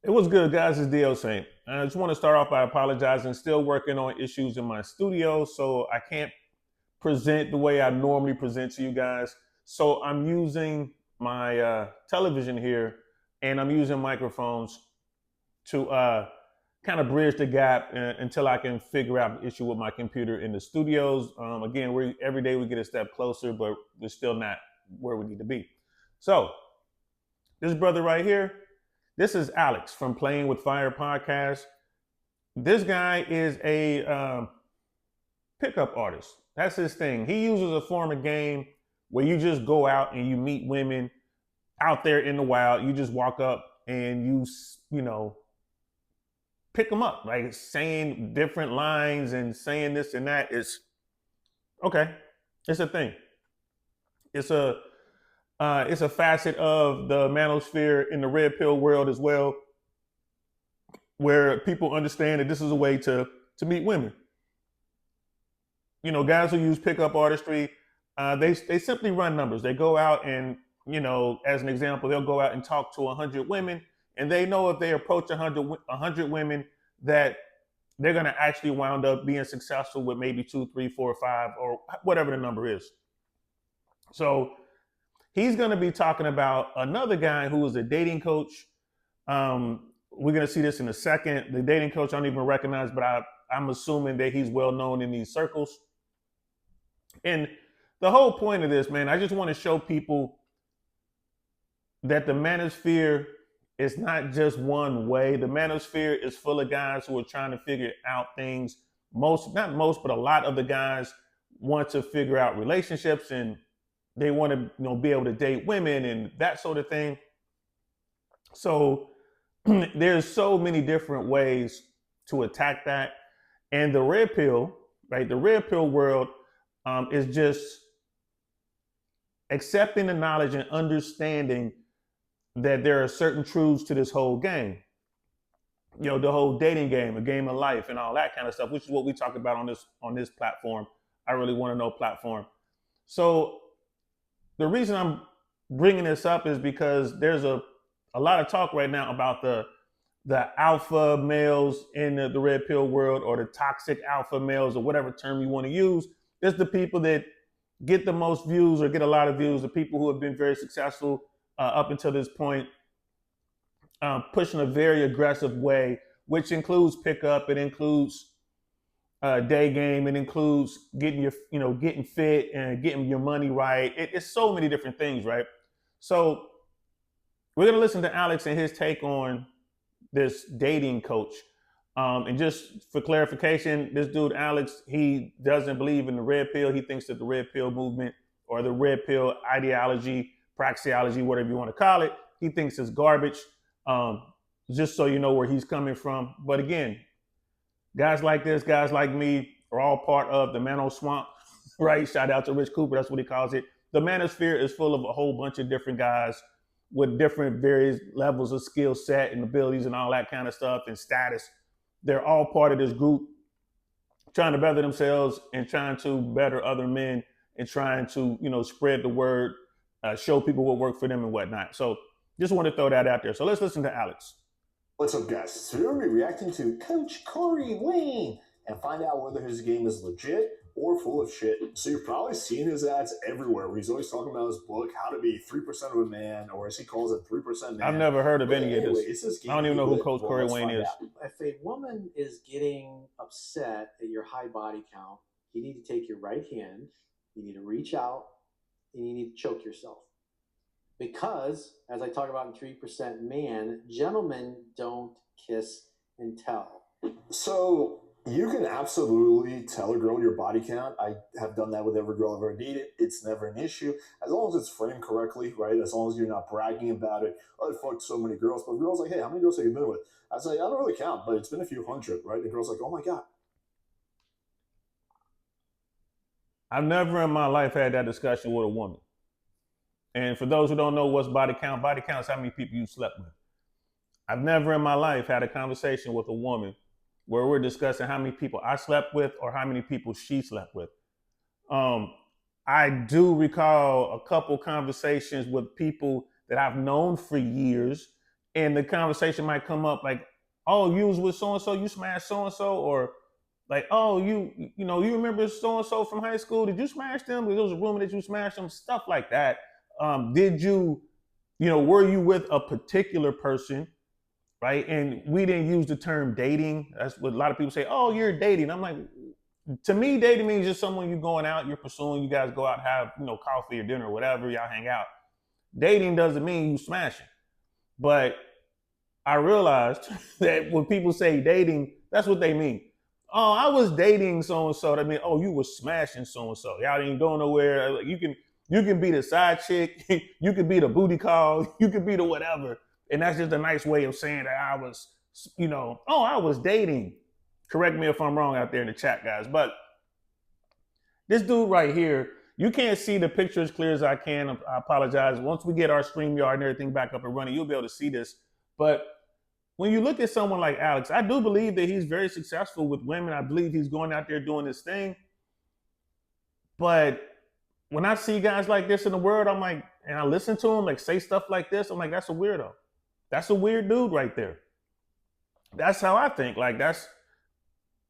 It was good, guys. It's DL Saint. I just want to start off by apologizing. Still working on issues in my studio, so I can't present the way I normally present to you guys. So I'm using my television here, and I'm using microphones to kind of bridge the gap until I can figure out the issue with my computer in the studios. Again, we every day we get a step closer, but we're still not where we need to be. So this brother right here, this is Alex from Playing with Fire podcast. This guy is a pickup artist. That's his thing. He uses a form of game where you just go out and you meet women out there in the wild. You just walk up and you pick them up, like saying different lines and saying this and that. It's okay. It's a thing. It's a it's a facet of the manosphere in the red pill world as well, where people understand that this is a way to meet women. You know, guys who use pickup artistry, they simply run numbers. They go out and, as an example, they'll go out and talk to 100 women, and they know if they approach 100 women that they're going to actually wound up being successful with maybe 2, 3, 4, 5, or whatever the number is. So he's going to be talking about another guy who is a dating coach. We're going to see this in a second. The dating coach I don't even recognize, but I'm assuming that he's well known in these circles. And the whole point of this, man, I just want to show people that the manosphere is not just one way. The manosphere is full of guys who are trying to figure out things. Not most, but a lot of the guys want to figure out relationships, and they want to, be able to date women and that sort of thing. So there's so many different ways to attack that. And the red pill, right? The red pill world is just accepting the knowledge and understanding that there are certain truths to this whole game. The whole dating game, a game of life, and all that kind of stuff, which is what we talk about on this platform. I really want to know platform. So the reason I'm bringing this up is because there's a lot of talk right now about the alpha males in the red pill world, or the toxic alpha males, or whatever term you want to use. It's the people that get the most views or get a lot of views, the people who have been very successful up until this point, pushing a very aggressive way, which includes pickup, it includes day game, it includes getting getting fit and getting your money right. It's so many different things, right? So we're gonna listen to Alex and his take on this dating coach. And just for clarification, this dude, Alex, he doesn't believe in the red pill. He thinks that the red pill movement, or the red pill ideology, praxeology, whatever you want to call it, he thinks it's garbage. Just so you know where he's coming from. But again, guys like this, guys like me, are all part of the Mano Swamp, right? Shout out to Rich Cooper, that's what he calls it. The manosphere is full of a whole bunch of different guys with different various levels of skill set and abilities and all that kind of stuff and status. They're all part of this group, trying to better themselves and trying to better other men and trying to, spread the word, show people what worked for them and whatnot. So just want to throw that out there. So let's listen to Alex. What's up, guys? So we're going to be reacting to Coach Corey Wayne and find out whether his game is legit or full of shit. So you're probably seeing his ads everywhere where he's always talking about his book, How to Be 3% of a Man, or as he calls it, 3% Man. I've never heard of any of this. I don't even know who Coach Corey Wayne is. If a woman is getting upset at your high body count, you need to take your right hand, you need to reach out, and you need to choke yourself. Because, as I talk about in 3% Man, gentlemen don't kiss and tell. So you can absolutely tell a girl your body count. I have done that with every girl I've ever dated. It's never an issue. As long as it's framed correctly, right? As long as you're not bragging about it. I fucked so many girls. But the girl's like, hey, how many girls have you been with? I say, I don't really count, but it's been a few hundred, right? The girl's like, oh my God. I've never in my life had that discussion with a woman. And for those who don't know what's body count is how many people you slept with. I've never in my life had a conversation with a woman where we're discussing how many people I slept with or how many people she slept with. I do recall a couple conversations with people that I've known for years and the conversation might come up like, oh, you was with so and so, you smashed so and so, or like, oh, you know, you remember so and so from high school? Did you smash them? There was a rumor that you smashed them, stuff like that. Did you, you know, were you with a particular person, right? And we didn't use the term dating. That's what a lot of people say. Oh, you're dating. I'm like, to me, dating means just someone you're going out, you're pursuing. You guys go out, have coffee or dinner or whatever, y'all hang out. Dating doesn't mean you smashing, but I realized that when people say dating, that's what they mean. Oh, I was dating so and so. That means, oh, you were smashing so and so. Y'all ain't going nowhere. You can be the side chick, you can be the booty call, you can be the whatever, and that's just a nice way of saying that I was, oh, I was dating. Correct me if I'm wrong out there in the chat, guys. But this dude right here, you can't see the picture as clear as I can. I apologize. Once we get our StreamYard and everything back up and running, you'll be able to see this. But when you look at someone like Alex, I do believe that he's very successful with women. I believe he's going out there doing this thing. But when I see guys like this in the world, I'm like, and I listen to him like say stuff like this, I'm like, that's a weirdo. That's a weird dude right there. That's how I think. Like that's,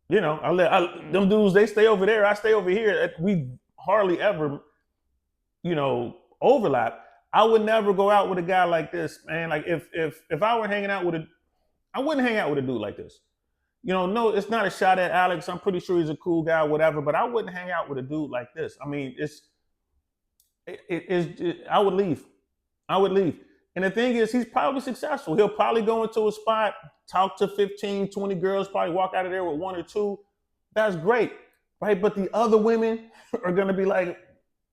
them dudes, they stay over there, I stay over here. We hardly ever, overlap. I would never go out with a guy like this, man. Like if I were hanging out with I wouldn't hang out with a dude like this. No, it's not a shot at Alex. I'm pretty sure he's a cool guy, whatever, but I wouldn't hang out with a dude like this. I mean, I would leave. I would leave. And the thing is, he's probably successful. He'll probably go into a spot, talk to 15, 20 girls, probably walk out of there with one or two. That's great, right? But the other women are going to be like,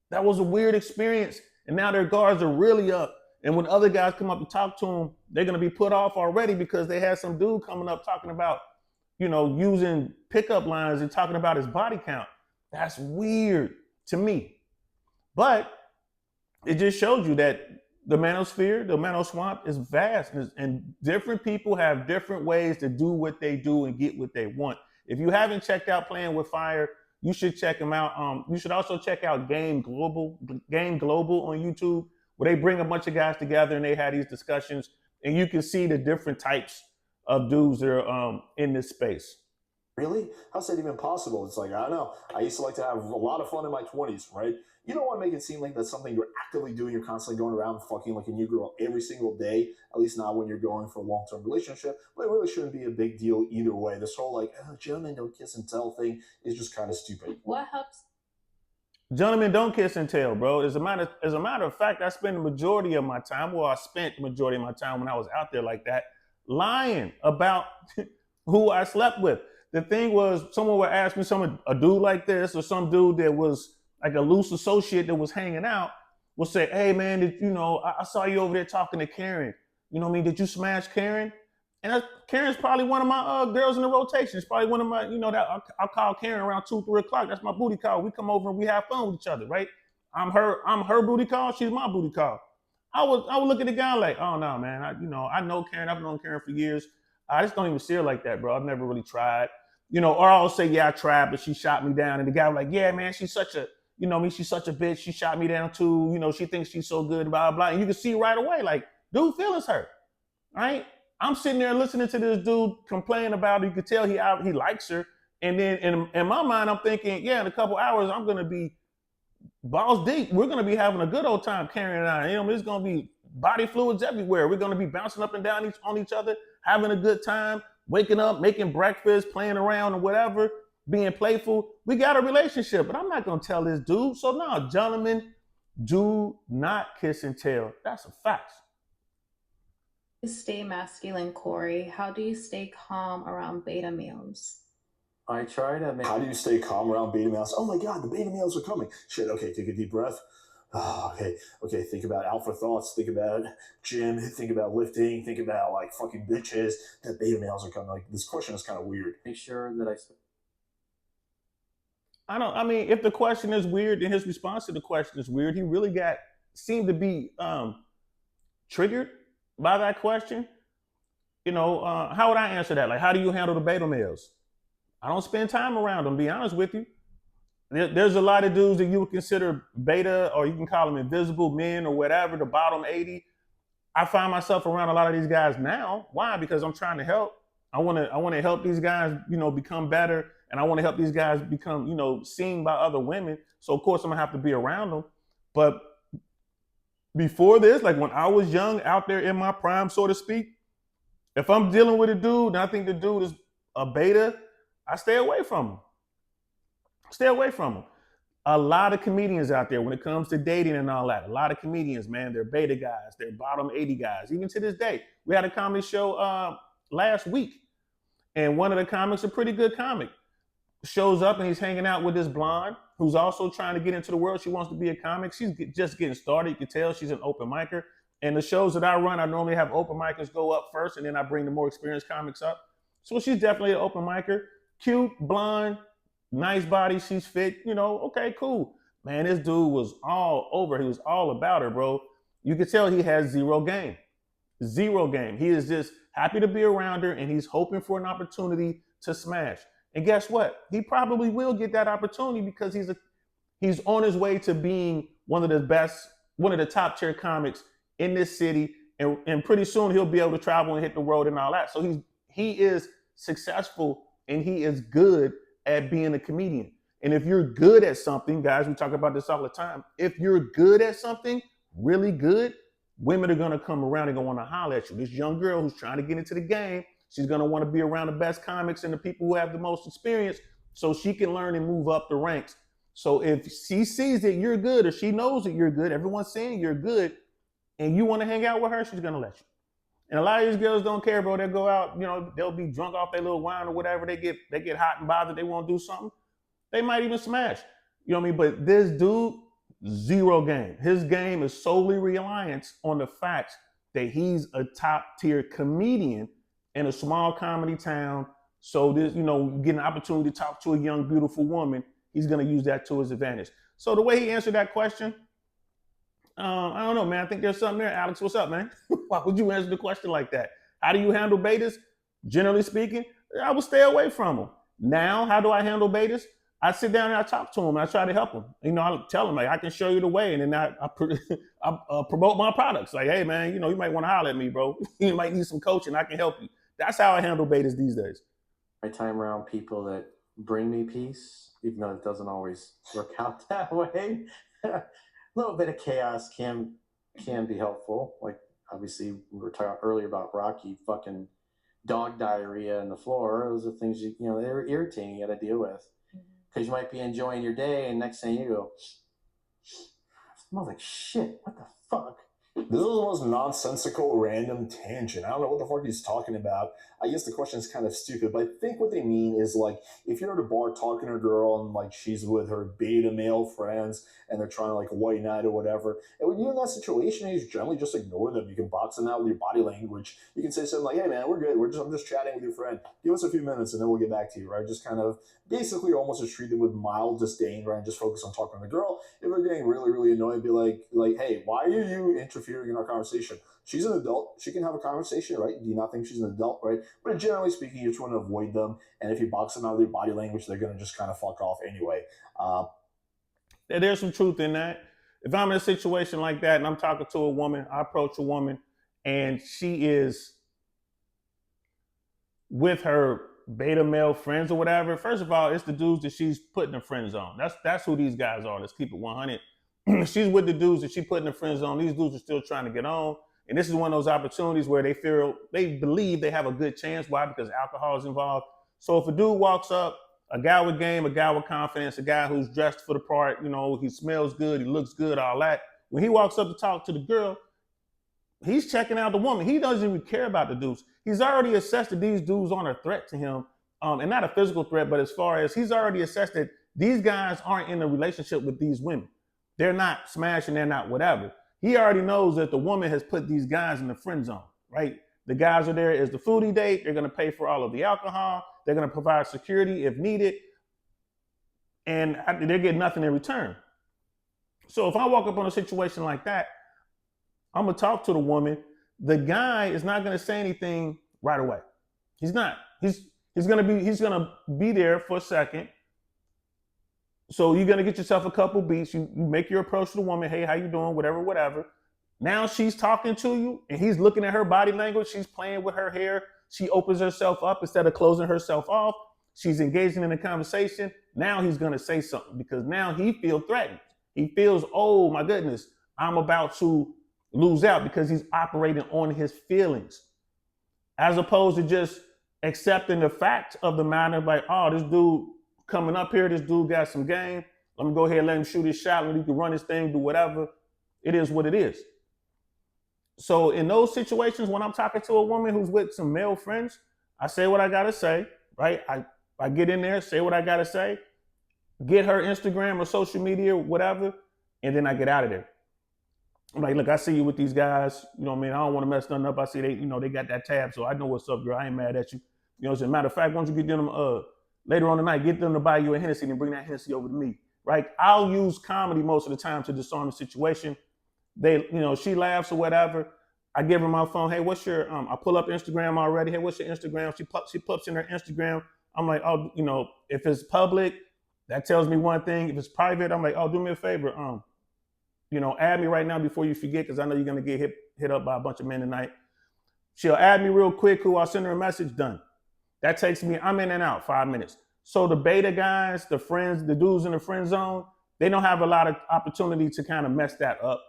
that was a weird experience. And now their guards are really up. And when other guys come up and talk to them, they're going to be put off already because they had some dude coming up talking about, using pickup lines and talking about his body count. That's weird to me. But it just shows you that the manosphere, the manoswamp is vast, and different people have different ways to do what they do and get what they want. If you haven't checked out Playing with Fire, you should check them out. You should also check out Game Global on YouTube, where they bring a bunch of guys together and they have these discussions, and you can see the different types of dudes that are in this space. Really? How's that even possible? It's like, I don't know. I used to like to have a lot of fun in my 20s, right? You don't want to make it seem like that's something you're actively doing. You're constantly going around fucking like a new girl every single day, at least not when you're going for a long-term relationship. But it really shouldn't be a big deal either way. This whole like, gentlemen don't kiss and tell thing is just kind of stupid. What helps? Gentlemen don't kiss and tell, bro. As a matter of fact, I spent the majority of my time, well, I spent the majority of my time when I was out there like that, lying about who I slept with. The thing was, someone would ask me, a dude like this, or some dude that was like a loose associate that was hanging out, would say, hey man, I saw you over there talking to Karen. You know what I mean? Did you smash Karen? And Karen's probably one of my girls in the rotation. It's probably one of my, that I'll call Karen around 2, 3 o'clock. That's my booty call. We come over and we have fun with each other, right? I'm her booty call. She's my booty call. I would look at the guy like, oh no, man. I know Karen. I've known Karen for years. I just don't even see her like that, bro. I've never really tried. Or I'll say, yeah, I tried, but she shot me down. And the guy was like, yeah, man, she's such a, she's such a bitch. She shot me down too. She thinks she's so good, blah, blah. And you can see right away, like, dude feelings hurt, right? I'm sitting there listening to this dude complain about it. You could tell he likes her. And then in my mind, I'm thinking, yeah, in a couple hours, I'm going to be balls deep. We're going to be having a good old time, Karen and I. There's going to be body fluids everywhere. We're going to be bouncing up and down on each other, having a good time, waking up, making breakfast, playing around or whatever, being playful. We got a relationship, but I'm not going to tell this dude. So no, gentlemen, do not kiss and tell. That's a fact. Stay masculine, Corey. How do you stay calm around beta males? I try to make. How do you stay calm around beta males? Oh my God, the beta males are coming. Shit, okay, take a deep breath. Oh, okay, think about alpha thoughts, think about gym, think about lifting, think about like fucking bitches. That beta males are coming. Like, this question is kind of weird. Make sure that if the question is weird, then his response to the question is weird. He really seemed to be triggered by that question. How would I answer that? Like, how do you handle the beta males? I don't spend time around them, to be honest with you. There's a lot of dudes that you would consider beta, or you can call them invisible men or whatever, the bottom 80. I find myself around a lot of these guys now. Why? Because I'm trying to help. I want to help these guys, become better, and I want to help these guys become, seen by other women. So of course I'm gonna have to be around them. But before this, like when I was young, out there in my prime, so to speak, if I'm dealing with a dude and I think the dude is a beta, I stay away from him. Stay away from him. A lot of comedians out there, when it comes to dating and all that, a lot of comedians, man, they're beta guys, they're bottom 80 guys. Even to this day, we had a comedy show last week, and one of the comics, a pretty good comic, shows up and he's hanging out with this blonde who's also trying to get into the world. She wants to be a comic. She's just getting started. You can tell she's an open micer. And the shows that I run, I normally have open micers go up first, and then I bring the more experienced comics up. So she's definitely an open micer. Cute, blonde, nice body, she's fit, okay, cool. Man, this dude was all over. He was all about her, bro. You could tell he has zero game. Zero game. He is just happy to be around her, and he's hoping for an opportunity to smash. And guess what? He probably will get that opportunity because he's on his way to being one of the top tier comics in this city, and pretty soon he'll be able to travel and hit the road and all that. So he is successful, and he is good at being a comedian. And if you're good at something, guys, we talk about this all the time. If you're good at something, really good, women are gonna come around and gonna want to holler at you. This young girl who's trying to get into the game, she's gonna want to be around the best comics and the people who have the most experience, so she can learn and move up the ranks. So if she sees that you're good, or she knows that you're good, everyone's saying you're good, and you want to hang out with her, she's gonna let you. And a lot of these girls don't care, bro. They'll go out, they'll be drunk off their little wine or whatever. They get hot and bothered. They want to do something. They might even smash. You know what I mean? But this dude, zero game. His game is solely reliant on the fact that he's a top tier comedian in a small comedy town. So this, get an opportunity to talk to a young, beautiful woman. He's gonna use that to his advantage. So the way he answered that question, I don't know, man. I think there's something there. Alex, what's up, man? Why would you answer the question like that? How do you handle betas? Generally speaking, I would stay away from them. Now, how do I handle betas? I sit down and I talk to them and I try to help them. I tell them, like, I can show you the way, and then I promote my products. Like, hey, man, you might want to holler at me, bro. You might need some coaching. I can help you. That's how I handle betas these days. My time around people that bring me peace, even though it doesn't always work out that way. A little bit of chaos can be helpful. Like, obviously, we were talking earlier about Rocky fucking dog diarrhea on the floor. Those are things they were irritating. You got to deal with, because you might be enjoying your day, and next thing you go, smells like shit. What the fuck? This is the most nonsensical, random tangent. I don't know what the fuck he's talking about. I guess the question is kind of stupid, but I think what they mean is, like, if you're at a bar talking to a girl and, like, she's with her beta male friends and they're trying to, like, white knight or whatever, and when you're in that situation, you generally just ignore them. You can box them out with your body language. You can say something like, hey, man, we're good. I'm just chatting with your friend. Give us a few minutes and then we'll get back to you, right? Just kind of basically almost just treat them with mild disdain, right? And just focus on talking to the girl. If they're getting really, really annoyed, be like, hey, why are you interfering in our conversation? She's an adult. She can have a conversation, right? Do you not think she's an adult, right? But generally speaking, you just want to avoid them. And if you box them out of their body language, they're going to just kind of fuck off anyway. There's some truth in that. If I'm in a situation like that and I'm talking to a woman, I approach a woman and she is with her beta male friends or whatever. First of all, it's the dudes that she's putting the friends on. That's who these guys are. Let's keep it 100. She's with the dudes that she's putting the friends on. These dudes are still trying to get on. And this is one of those opportunities where they believe they have a good chance. Why? Because alcohol is involved. So if a dude walks up, a guy with game, a guy with confidence, a guy who's dressed for the part, he smells good, he looks good, all that. When he walks up to talk to the girl, he's checking out the woman. He doesn't even care about the dudes. He's already assessed that these dudes aren't a threat to him. And not a physical threat, but as far as he's already assessed that these guys aren't in a relationship with these women. They're not smashing, they're not whatever. He already knows that the woman has put these guys in the friend zone, right? The guys are there as the foodie date. They're going to pay for all of the alcohol. They're going to provide security if needed. And they get nothing in return. So if I walk up on a situation like that, I'm going to talk to the woman. The guy is not going to say anything right away. He's not. He's going to be there for a second. So you're going to get yourself a couple beats. You make your approach to the woman. Hey, how you doing? Whatever. Now she's talking to you and he's looking at her body language. She's playing with her hair. She opens herself up instead of closing herself off. She's engaging in a conversation. Now he's going to say something because now he feels threatened. He feels, oh my goodness, I'm about to lose out because he's operating on his feelings as opposed to just accepting the fact of the matter. Like, oh, this dude coming up here, this dude got some game. Let me go ahead and let him shoot his shot. Let him run his thing, do whatever. It is what it is. So in those situations, when I'm talking to a woman who's with some male friends, I say what I gotta say, right? I get in there, say what I gotta say, get her Instagram or social media, whatever, and then I get out of there. I'm like, look, I see you with these guys. You know what I mean? I don't want to mess nothing up. I see they got that tab, so I know what's up, girl. I ain't mad at you. You know, as a matter of fact, once you get them later on tonight, get them to buy you a Hennessy and bring that Hennessy over to me, right? I'll use comedy most of the time to disarm the situation. She laughs or whatever. I give her my phone. Hey, what's your? I pull up Instagram already. Hey, what's your Instagram? She puts in her Instagram. I'm like, oh, if it's public, that tells me one thing. If it's private, I'm like, oh, do me a favor. Add me right now before you forget, because I know you're gonna get hit up by a bunch of men tonight. She'll add me real quick. Who I'll send her a message. Done. That takes me. I'm in and out 5 minutes. So the beta guys, the friends, the dudes in the friend zone, they don't have a lot of opportunity to kind of mess that up.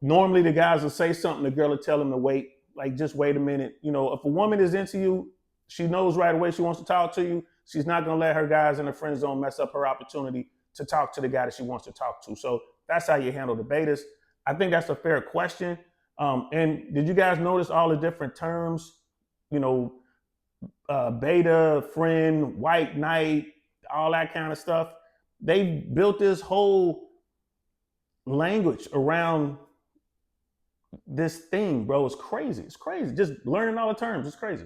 Normally the guys will say something, the girl will tell them to wait, like just wait a minute. If a woman is into you, she knows right away she wants to talk to you. She's not gonna let her guys in the friend zone mess up her opportunity to talk to the guy that she wants to talk to. So that's how you handle the betas. I think that's a fair question. And did you guys notice all the different terms? Beta, friend, white knight, all that kind of stuff. They built this whole language around this thing, bro. It's crazy. It's crazy. Just learning all the terms. It's crazy.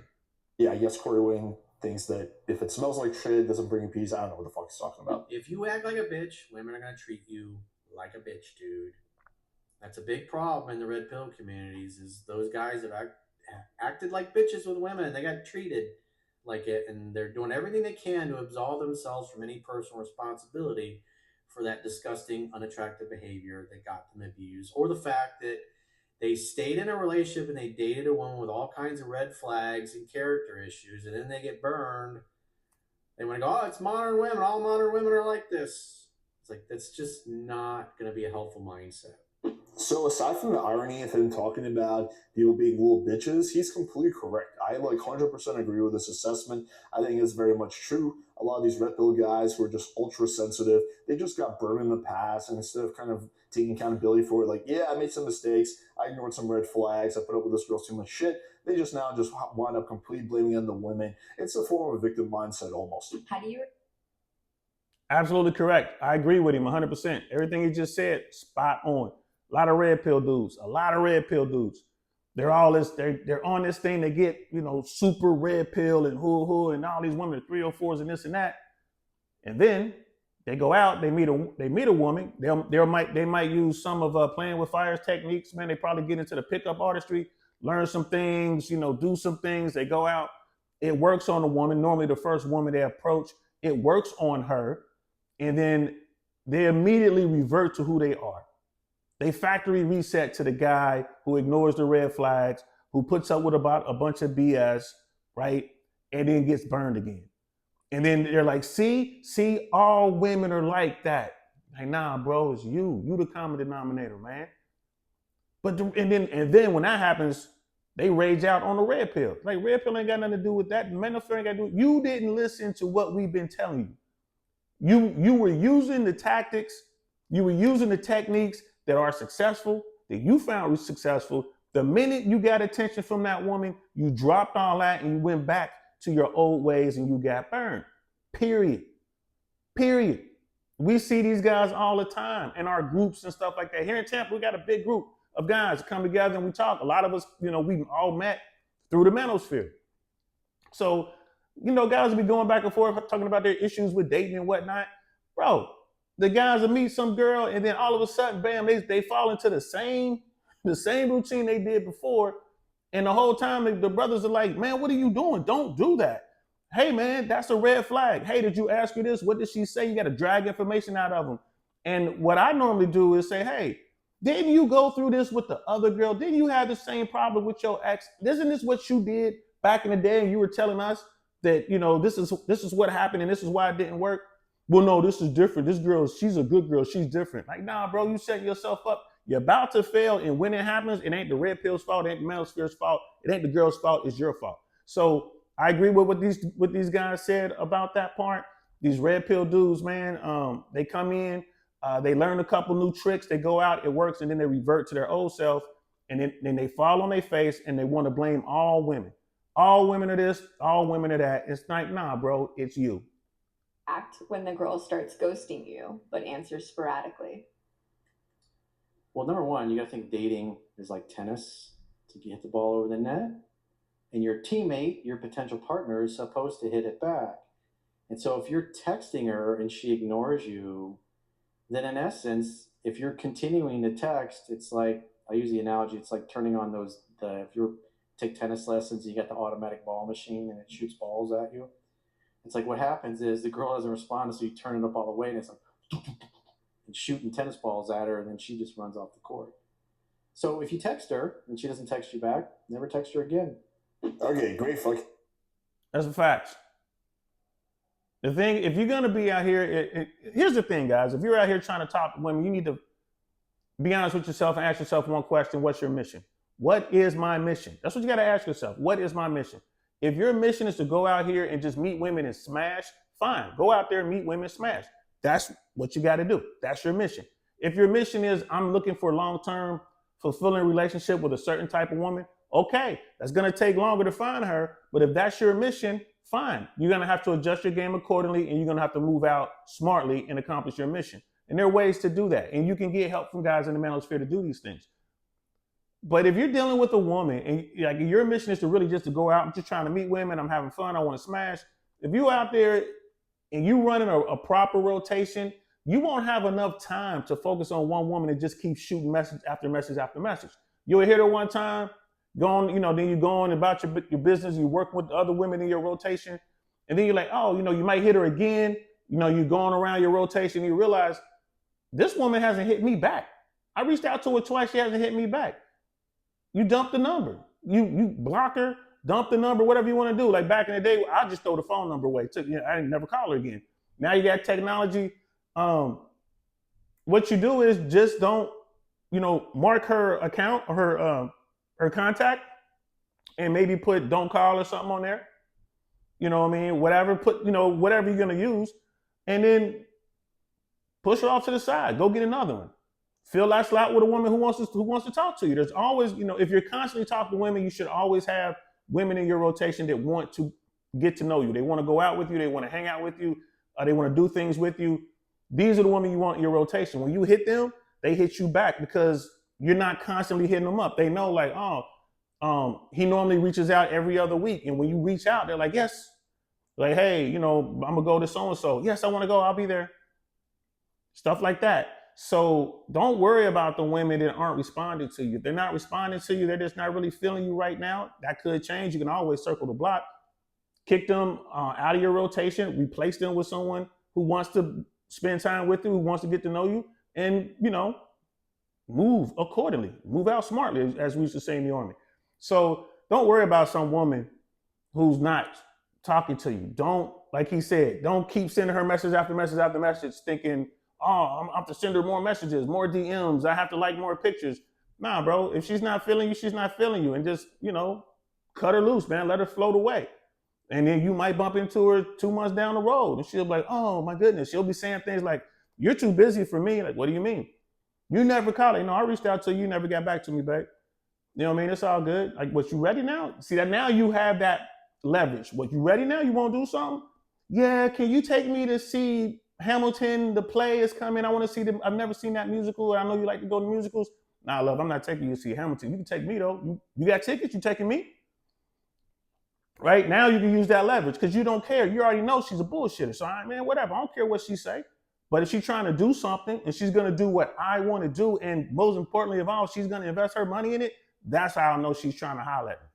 Yeah, I guess Corey Wing thinks that if it smells like shit, doesn't bring you peace. I don't know what the fuck he's talking about. If you act like a bitch, women are going to treat you like a bitch, dude. That's a big problem in the red pill communities, is those guys that acted like bitches with women. They got treated like it, and they're doing everything they can to absolve themselves from any personal responsibility for that disgusting, unattractive behavior that got them abused, or the fact that they stayed in a relationship and they dated a woman with all kinds of red flags and character issues, and then they get burned. They want to go, oh, it's modern women. All modern women are like this. It's like, that's just not going to be a helpful mindset. So aside from the irony of him talking about people being little bitches, he's completely correct. I 100% agree with this assessment. I think it's very much true. A lot of these red pill guys who are just ultra sensitive, they just got burned in the past, and instead of kind of taking accountability for it, like, yeah, I made some mistakes, I ignored some red flags, I put up with this girl's too much shit, they just now just wind up completely blaming on the women. It's a form of a victim mindset almost. How do you? Absolutely correct. I agree with him 100%. Everything he just said, spot on. A lot of red pill dudes. They're all this. They're on this thing. They get super red pill and who and all these women 304s and this and that, and then they go out. They meet a woman. They might use some of playing with fires techniques. Man, they probably get into the pickup artistry, learn some things. Do some things. They go out. It works on the woman. Normally, the first woman they approach, it works on her, and then they immediately revert to who they are. They factory reset to the guy who ignores the red flags, who puts up with about a bunch of BS, right? And then gets burned again. And then they're like, see, all women are like that. Like, nah, bro, it's you. You the common denominator, man. And then when that happens, they rage out on the red pill. Like, red pill ain't got nothing to do with that. Men ain't got to do with it. You didn't listen to what we've been telling you. You were using the tactics, you were using the techniques that are successful, that you found was successful. The minute you got attention from that woman, you dropped all that and you went back to your old ways and you got burned. Period. We see these guys all the time in our groups and stuff like that. Here in Tampa, we got a big group of guys that come together and we talk. A lot of us, we all met through the manosphere. So, guys will be going back and forth talking about their issues with dating and whatnot. Bro, the guys will meet some girl and then all of a sudden, bam, they fall into the same routine they did before. And the whole time the brothers are like, man, what are you doing? Don't do that. Hey, man, that's a red flag. Hey, did you ask her this? What did she say? You got to drag information out of them. And what I normally do is say, hey, Didn't you go through this with the other girl? Didn't you have the same problem with your ex? Isn't this what you did back in the day? And you were telling us that, you know, this is what happened and this is why it didn't work. Well, no, this is different. This girl, she's a good girl. She's different. Like, nah, bro, you setting yourself up. You're about to fail, and when it happens, it ain't the red pill's fault. It ain't the manosphere's fault. It ain't the girl's fault. It's your fault. So I agree with what these guys said about that part. These red pill dudes, man, they come in, they learn a couple new tricks, they go out, it works, and then they revert to their old self, and then they fall on their face and they want to blame all women. All women are this, all women are that. It's like, nah, bro, it's you. Act when the girl starts ghosting you, but answers sporadically. Well, number one, you got to think dating is like tennis to hit the ball over the net. And your teammate, your potential partner, is supposed to hit it back. And so if you're texting her and she ignores you, then in essence, if you're continuing to text, it's like, I use the analogy, it's like turning on if you take tennis lessons, you got the automatic ball machine and it shoots balls at you. It's like what happens is the girl doesn't respond, so you turn it up all the way and it's like, and shooting tennis balls at her, and then she just runs off the court. So if you text her and she doesn't text you back, never text her again. Okay, great fuck. That's a fact. The thing, if you're gonna be out here, here's the thing, guys. If you're out here trying to talk to women, you need to be honest with yourself and ask yourself one question: what's your mission? What is my mission? That's what you got to ask yourself. What is my mission? If your mission is to go out here and just meet women and smash, fine. Go out there and meet women and smash. That's what you got to do. That's your mission. If your mission is I'm looking for a long-term fulfilling relationship with a certain type of woman, okay, that's going to take longer to find her. But if that's your mission, fine. You're going to have to adjust your game accordingly, and you're going to have to move out smartly and accomplish your mission. And there are ways to do that. And you can get help from guys in the manosphere to do these things. But if you're dealing with a woman and like your mission is to really just to go out and just trying to meet women, I'm having fun, I want to smash. If you're out there and you running a proper rotation, you won't have enough time to focus on one woman and just keep shooting message after message after message. You'll hit her one time, go on, then you go on about your business, you work with other women in your rotation, and then you're like, oh, you might hit her again, you're going around your rotation, and you realize this woman hasn't hit me back. I reached out to her twice, she hasn't hit me back. You dump the number. You block her, dump the number, whatever you want to do. Like back in the day, I just throw the phone number away. I didn't never call her again. Now you got technology. What you do is just don't, mark her account or her contact, and maybe put don't call or something on there. You know what I mean? Whatever, whatever you're gonna use, and then push her off to the side. Go get another one. Fill that slot with a woman who wants to talk to you. There's always, if you're constantly talking to women, you should always have women in your rotation that want to get to know you. They want to go out with you. They want to hang out with you. They want to do things with you. These are the women you want in your rotation. When you hit them, they hit you back because you're not constantly hitting them up. They know like, he normally reaches out every other week. And when you reach out, they're like, yes. Like, hey, I'm going to go to so-and-so. Yes, I want to go. I'll be there. Stuff like that. So don't worry about the women that aren't responding to you. If they're not responding to you, they're just not really feeling you right now. That could change. You can always circle the block, kick them out of your rotation, replace them with someone who wants to spend time with you, who wants to get to know you, and, move accordingly. Move out smartly, as we used to say in the Army. So don't worry about some woman who's not talking to you. Don't, like he said, don't keep sending her message after message after message thinking, oh, I have to send her more messages, more DMs. I have to like more pictures. Nah, bro, if she's not feeling you, she's not feeling you. And just, cut her loose, man. Let her float away. And then you might bump into her 2 months down the road. And she'll be like, oh, my goodness. She'll be saying things like, you're too busy for me. Like, what do you mean? You never called it. I reached out to you. You never got back to me, babe. You know what I mean? It's all good. Like, what, you ready now? See, that now you have that leverage. What, you ready now? You want to do something? Yeah, can you take me to see Hamilton, the play is coming. I want to see them. I've never seen that musical. I know you like to go to musicals. Nah, love, I'm not taking you to see Hamilton. You can take me, though. You got tickets? You taking me? Right? Now you can use that leverage because you don't care. You already know she's a bullshitter. So, man, whatever. I don't care what she say. But if she's trying to do something and she's going to do what I want to do, and most importantly of all, she's going to invest her money in it, that's how I know she's trying to holler at me.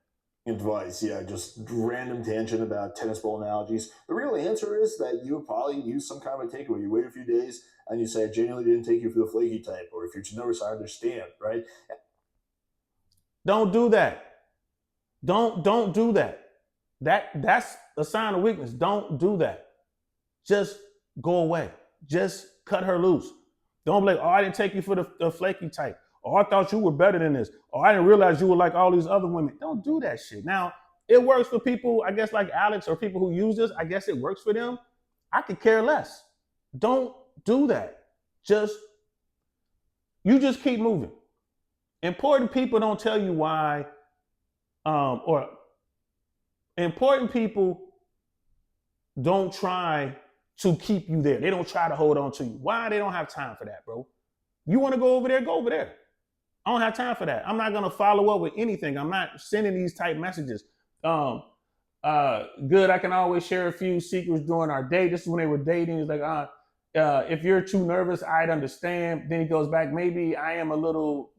Advice, yeah, just random tangent about tennis ball analogies. The real answer is that you would probably use some kind of a takeaway. You wait a few days, and you say, I genuinely didn't take you for the flaky type, or if you're too nervous, I understand, right? Don't do that. Don't do that. That's a sign of weakness. Don't do that. Just go away. Just cut her loose. Don't be like, oh, I didn't take you for the flaky type. Oh, I thought you were better than this. Oh, I didn't realize you were like all these other women. Don't do that shit. Now, it works for people, I guess, like Alex or people who use this. I guess it works for them. I could care less. Don't do that. You just keep moving. Important people don't tell you why, or important people don't try to keep you there. They don't try to hold on to you. Why? They don't have time for that, bro. You want to go over there, go over there. I don't have time for that. I'm not going to follow up with anything. I'm not sending these type messages. Good, I can always share a few secrets during our date. This is when they were dating. It's like, if you're too nervous, I'd understand. Then he goes back, maybe I am a little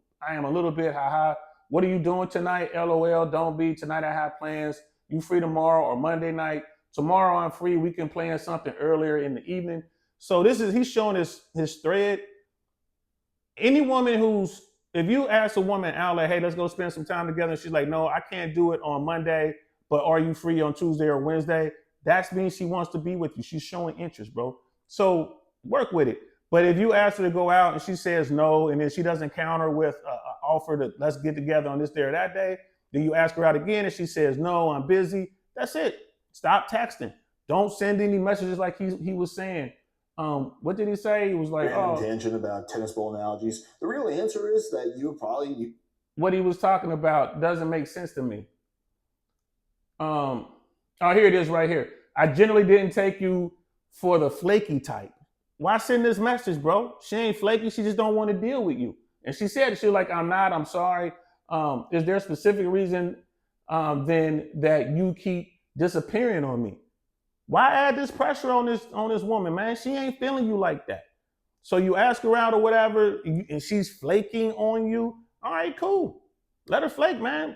bit, haha. What are you doing tonight? LOL, don't be. Tonight I have plans. You free tomorrow or Monday night? Tomorrow I'm free. We can plan something earlier in the evening. So he's showing his thread. Any woman if you ask a woman out, like, hey, let's go spend some time together, and she's like, no, I can't do it on Monday, but are you free on Tuesday or Wednesday? That means she wants to be with you. She's showing interest, bro. So work with it. But if you ask her to go out and she says no, and then she doesn't counter with an offer to let's get together on this day or that day, then you ask her out again and she says no, I'm busy. That's it. Stop texting. Don't send any messages like he was saying. What did he say? He was like, tangent about tennis ball analogies. The real answer is that what he was talking about doesn't make sense to me. Here it is right here. I generally didn't take you for the flaky type. Why send this message, bro? She ain't flaky. She just don't want to deal with you. And she said, she was like, I'm not, I'm sorry. Is there a specific reason then that you keep disappearing on me? Why add this pressure on this woman, man? She ain't feeling you like that. So you ask her out or whatever, and she's flaking on you. All right, cool. Let her flake, man.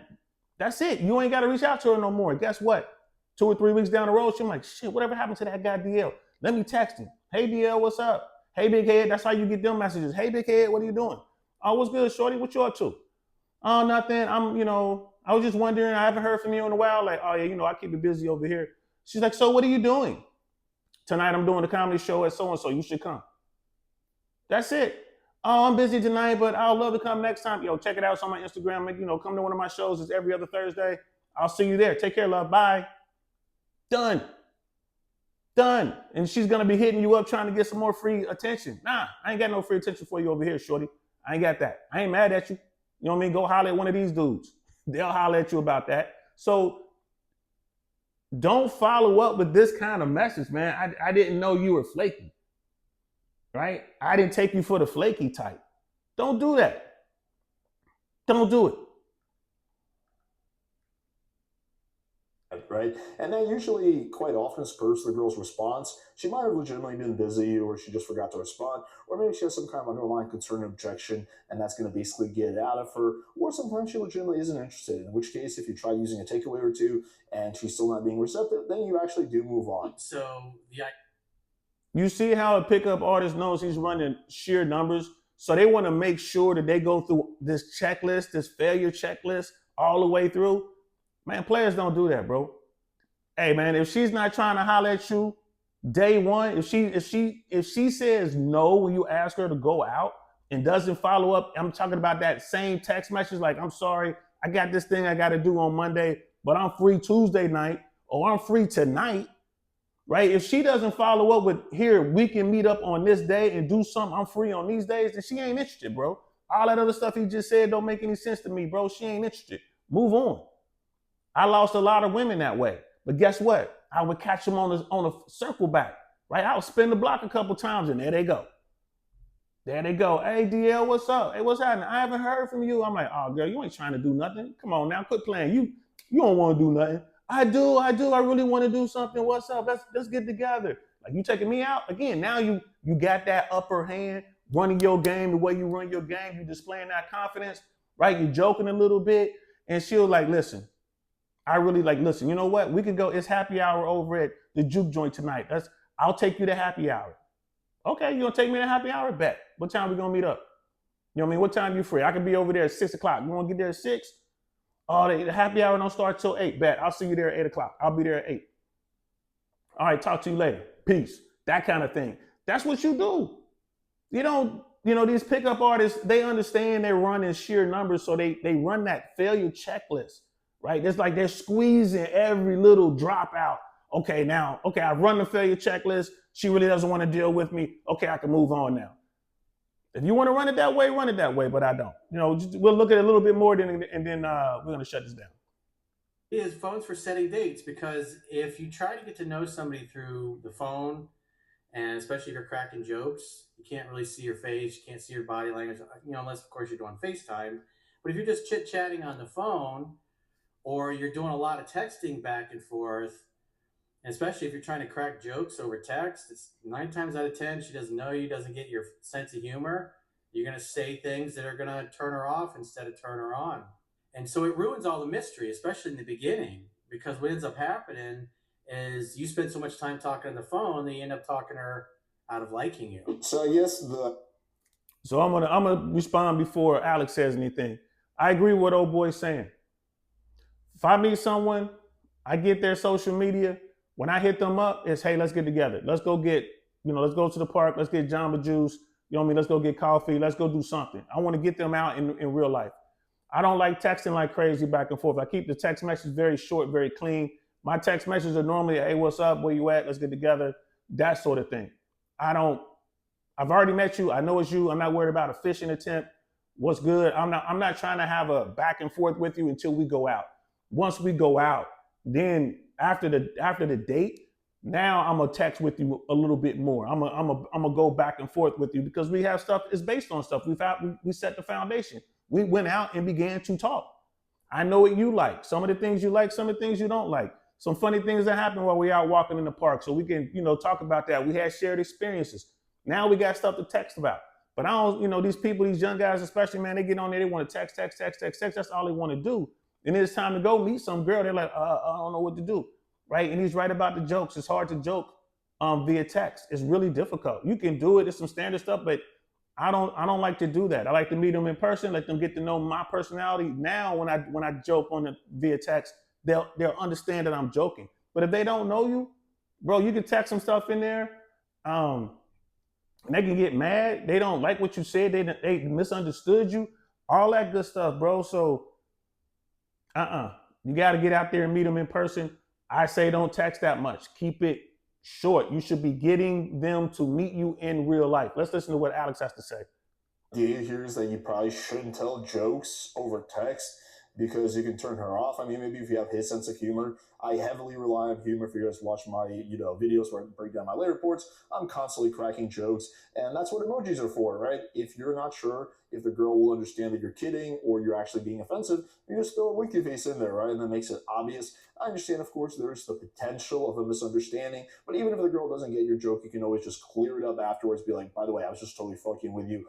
That's it. You ain't got to reach out to her no more. Guess what? 2 or 3 weeks down the road, she's like, shit, whatever happened to that guy DL? Let me text him. Hey, DL, what's up? Hey, big head. That's how you get them messages. Hey, big head, what are you doing? Oh, what's good, shorty? What you up to? Oh, nothing. I was just wondering. I haven't heard from you in a while. Like, oh, yeah, I keep it busy over here. She's like, so what are you doing? Tonight I'm doing a comedy show at so-and-so. You should come. That's it. Oh, I'm busy tonight, but I'll love to come next time. Yo, check it out. It's on my Instagram. Come to one of my shows. It's every other Thursday. I'll see you there. Take care, love. Bye. Done. And she's going to be hitting you up trying to get some more free attention. Nah, I ain't got no free attention for you over here, shorty. I ain't got that. I ain't mad at you. You know what I mean? Go holler at one of these dudes. They'll holler at you about that. So don't follow up with this kind of message, man. I didn't know you were flaky, right? I didn't take you for the flaky type. Don't do that. Don't do it. Right? And that usually quite often spurs the girl's response. She might have legitimately been busy, or she just forgot to respond, or maybe she has some kind of underlying concern or objection, and that's going to basically get it out of her. Or sometimes she legitimately isn't interested, in which case, if you try using a takeaway or two and she's still not being receptive, then you actually do move on. So you see how a pickup artist knows he's running sheer numbers? So they want to make sure that they go through this checklist, this failure checklist, all the way through. Man, players don't do that, bro. Hey, man, if she's not trying to holler at you day one, if she says no when you ask her to go out and doesn't follow up, I'm talking about that same text message like, I'm sorry, I got this thing I got to do on Monday, but I'm free Tuesday night, or I'm free tonight, right? If she doesn't follow up with, here, we can meet up on this day and do something, I'm free on these days, then she ain't interested, bro. All that other stuff he just said don't make any sense to me, bro. She ain't interested. Move on. I lost a lot of women that way. But guess what? I would catch them on a circle back, right? I would spin the block a couple times, and there they go. There they go. Hey, DL, what's up? Hey, what's happening? I haven't heard from you. I'm like, oh, girl, you ain't trying to do nothing. Come on now, quit playing. You don't want to do nothing. I do. I really want to do something. What's up? Let's get together. Like, you taking me out? Again, now you got that upper hand, running your game the way you run your game. You displaying that confidence, right? You're joking a little bit. And she'll like, listen, I really listen, you know what? We could go, it's happy hour over at the juke joint tonight. I'll take you to happy hour. Okay, you gonna take me to happy hour? Bet. What time we gonna meet up? You know what I mean? What time you free? I can be over there at 6 o'clock. You wanna get there at 6? Oh, the happy hour don't start till 8. Bet. I'll see you there at 8 o'clock. I'll be there at 8. All right, talk to you later. Peace. That kind of thing. That's what you do. You don't, these pickup artists, they understand they're running sheer numbers, so they run that failure checklist, right? It's like they're squeezing every little drop out. Okay, I've run the failure checklist. She really doesn't want to deal with me. Okay, I can move on now. If you want to run it that way, but I don't. We'll look at it a little bit more, and then we're going to shut this down. Is phones for setting dates, because if you try to get to know somebody through the phone, and especially if you're cracking jokes, you can't really see your face, you can't see your body language, unless of course you're doing FaceTime. But if you're just chit-chatting on the phone, or you're doing a lot of texting back and forth, and especially if you're trying to crack jokes over text, it's 9 times out of 10 she doesn't know you, doesn't get your sense of humor. You're going to say things that are going to turn her off instead of turn her on. And so it ruins all the mystery, especially in the beginning, because what ends up happening is you spend so much time talking on the phone that you end up talking her out of liking you. So I guess So I'm gonna respond before Alex says anything. I agree with what old boy's saying. If I meet someone, I get their social media. When I hit them up, it's, hey, let's get together. Let's go let's go to the park. Let's get Jamba Juice. You know what I mean? Let's go get coffee. Let's go do something. I want to get them out in real life. I don't like texting like crazy back and forth. I keep the text message very short, very clean. My text messages are normally, hey, what's up? Where you at? Let's get together. That sort of thing. I've already met you. I know it's you. I'm not worried about a fishing attempt. What's good? I'm not trying to have a back and forth with you until we go out. Once we go out, then after the date, now I'm gonna text with you a little bit more. I'm gonna go back and forth with you because we have stuff. It's based on stuff. We set the foundation. We went out and began to talk. I know what you like. Some of the things you like, some of the things you don't like. Some funny things that happen while we're out walking in the park. So we can, talk about that. We had shared experiences. Now we got stuff to text about. But I don't, these people, these young guys especially, man, they get on there, they want to text. That's all they want to do. And then it's time to go meet some girl. They're like, I don't know what to do, right? And he's right about the jokes. It's hard to joke via text. It's really difficult. You can do it. It's some standard stuff, but I don't like to do that. I like to meet them in person, let them get to know my personality. Now, when I joke via text, they'll understand that I'm joking. But if they don't know you, bro, you can text some stuff in there. And they can get mad. They don't like what you said. They misunderstood you. All that good stuff, bro. So, you got to get out there and meet them in person. I say don't text that much. Keep it short. You should be getting them to meet you in real life. Let's listen to what Alex has to say. The idea here is that you probably shouldn't tell jokes over text because you can turn her off. I mean, maybe if you have his sense of humor. I heavily rely on humor. If you guys watch my videos where I break down my lay reports, I'm constantly cracking jokes, and that's what emojis are for, right? If you're not sure if the girl will understand that you're kidding or you're actually being offensive, you just throw a winky face in there, right? And that makes it obvious. I understand, of course, there's the potential of a misunderstanding, but even if the girl doesn't get your joke, you can always just clear it up afterwards, be like, by the way, I was just totally fucking with you.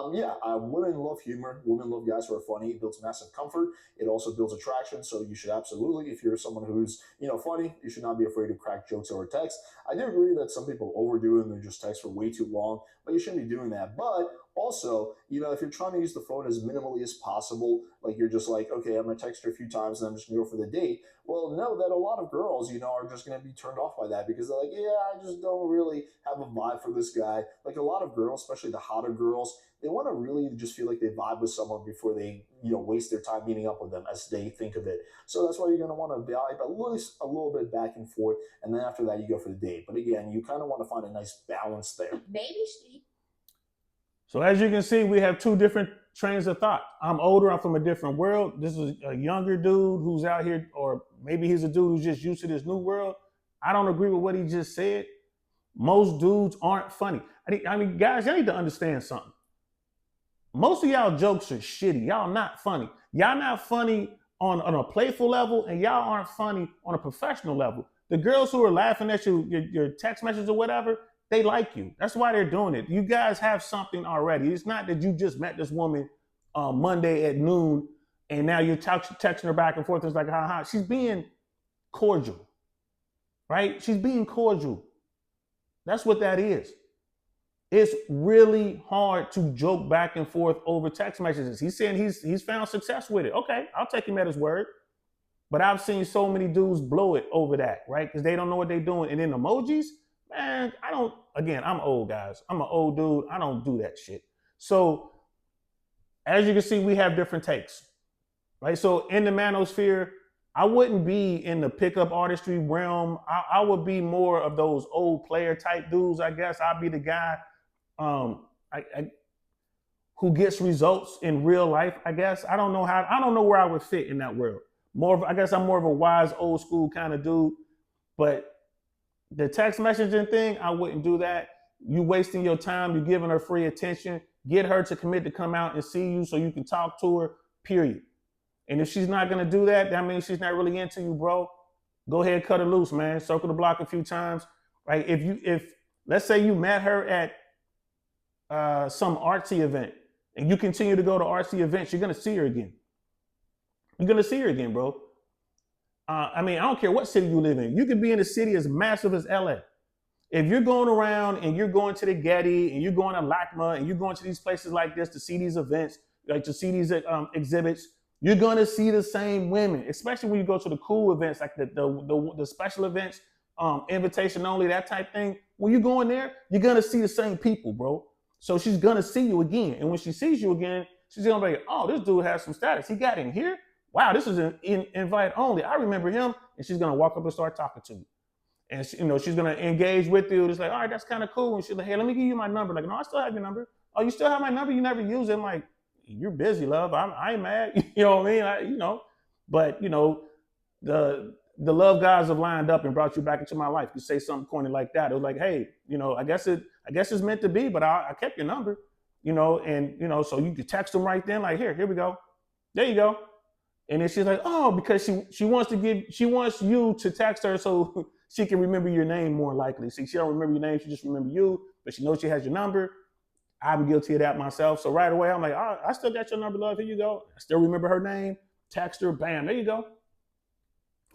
Women love humor. Women love guys who are funny. It builds massive comfort. It also builds attraction, so you should absolutely, if you're someone who's, funny, you should not be afraid to crack jokes over text. I do agree that some people overdo it and they just text for way too long, but you shouldn't be doing that. But also, if you're trying to use the phone as minimally as possible, like you're just like, okay, I'm going to text her a few times and I'm just going to go for the date. Well, know that a lot of girls, are just going to be turned off by that because they're like, yeah, I just don't really have a vibe for this guy. Like a lot of girls, especially the hotter girls, they want to really just feel like they vibe with someone before they, waste their time meeting up with them as they think of it. So that's why you're going to want to vibe at least a little bit back and forth. And then after that, you go for the date. But again, you kind of want to find a nice balance there. Maybe So as you can see, we have two different trains of thought. I'm older, I'm from a different world. This is a younger dude who's out here, or maybe he's a dude who's just used to this new world. I don't agree with what he just said. Most dudes aren't funny. I mean, guys, y'all need to understand something. Most of y'all jokes are shitty. Y'all not funny. Y'all not funny on a playful level, and y'all aren't funny on a professional level. The girls who are laughing at your text message or whatever, they like you. That's why they're doing it. You guys have something already. It's not that you just met this woman Monday at noon and now you're texting her back and forth. It's like, ha. She's being cordial, right? She's being cordial. That's what that is. it's really hard to joke back and forth over text messages. He's saying he's found success with it. Okay, I'll take him at his word. But I've seen so many dudes blow it over that, right? Because they don't know what they're doing. And then emojis, man, I don't, again, I'm old, guys. I'm an old dude. I don't do that shit. So as you can see, we have different takes, right? So in the manosphere, I wouldn't be in the pickup artistry realm. I would be more of those old player type dudes, I guess. I'd be the guy who gets results in real life, I guess. I don't know where I would fit in that world. I guess I'm more of a wise old school kind of dude, but the text messaging thing, I wouldn't do that. You wasting your time, you're giving her free attention. Get her to commit to come out and see you so you can talk to her, period. And if she's not gonna do that, that means she's not really into you, bro. Go ahead, cut her loose, man. Circle the block a few times, right? If let's say you met her at some artsy event and you continue to go to artsy events, you're gonna see her again. You're gonna see her again, bro. I don't care what city you live in. You could be in a city as massive as LA. If you're going around and you're going to the Getty and you're going to LACMA and you're going to these places like this to see these events, like to see these exhibits, you're gonna see the same women, especially when you go to the cool events, like the special events, invitation only, that type thing. When you go in there, you're gonna see the same people, bro. So she's gonna see you again, and when she sees you again, she's gonna be like, "Oh, this dude has some status. He got in here. Wow, this is an invite only. I remember him." And she's gonna walk up and start talking to you, and she's gonna engage with you. It's like, "All right, that's kind of cool." And she's like, "Hey, let me give you my number." Like, "No, I still have your number." "Oh, you still have my number? You never use it." I'm like, "You're busy, love. I ain't mad." You know what I mean? But the love gods have lined up and brought you back into my life. You say something corny like that. It was like, "Hey, I guess it's meant to be." But I kept your number, and so you could text them right then, like, here we go. There you go. And then she's like, "Oh," because she wants you to text her so she can remember your name more likely. See, she don't remember your name, she just remember you, but she knows she has your number. I'm guilty of that myself. So right away, I'm like, "Oh, I still got your number, love. Here you go." I still remember her name, text her, bam, there you go.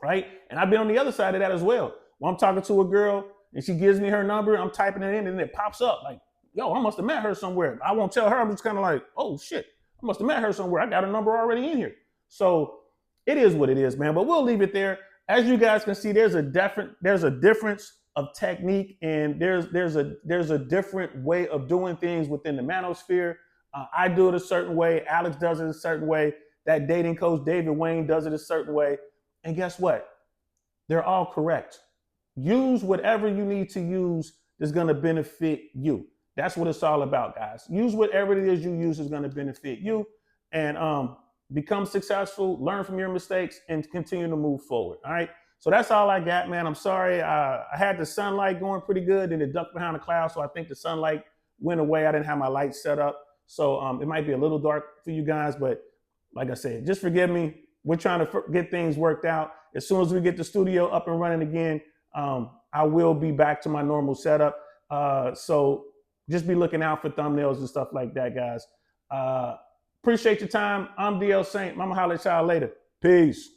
Right? And I've been on the other side of that as well. When I'm talking to a girl and she gives me her number, I'm typing it in and it pops up like, "Yo, I must have met her somewhere." I won't tell her. I'm just kind of like, "Oh shit, I must have met her somewhere. I got a number already in here." So it is what it is, man. But we'll leave it there. As you guys can see, there's a difference of technique, and there's a different way of doing things within the manosphere. I do it a certain way. Alex does it a certain way. That dating coach David Wayne does it a certain way. And guess what? They're all correct. Use whatever you need to use that's going to benefit you. That's what it's all about, guys. Use whatever it is you use is going to benefit you, and become successful, learn from your mistakes, and continue to move forward. All right. So that's all I got, man. I'm sorry. I had the sunlight going pretty good and it ducked behind the clouds. So I think the sunlight went away. I didn't have my lights set up. So it might be a little dark for you guys, but like I said, just forgive me. We're trying to get things worked out. As soon as we get the studio up and running again, I will be back to my normal setup. So just be looking out for thumbnails and stuff like that, guys. Appreciate your time. I'm DL Saint. I'ma holler at y'all later. Peace.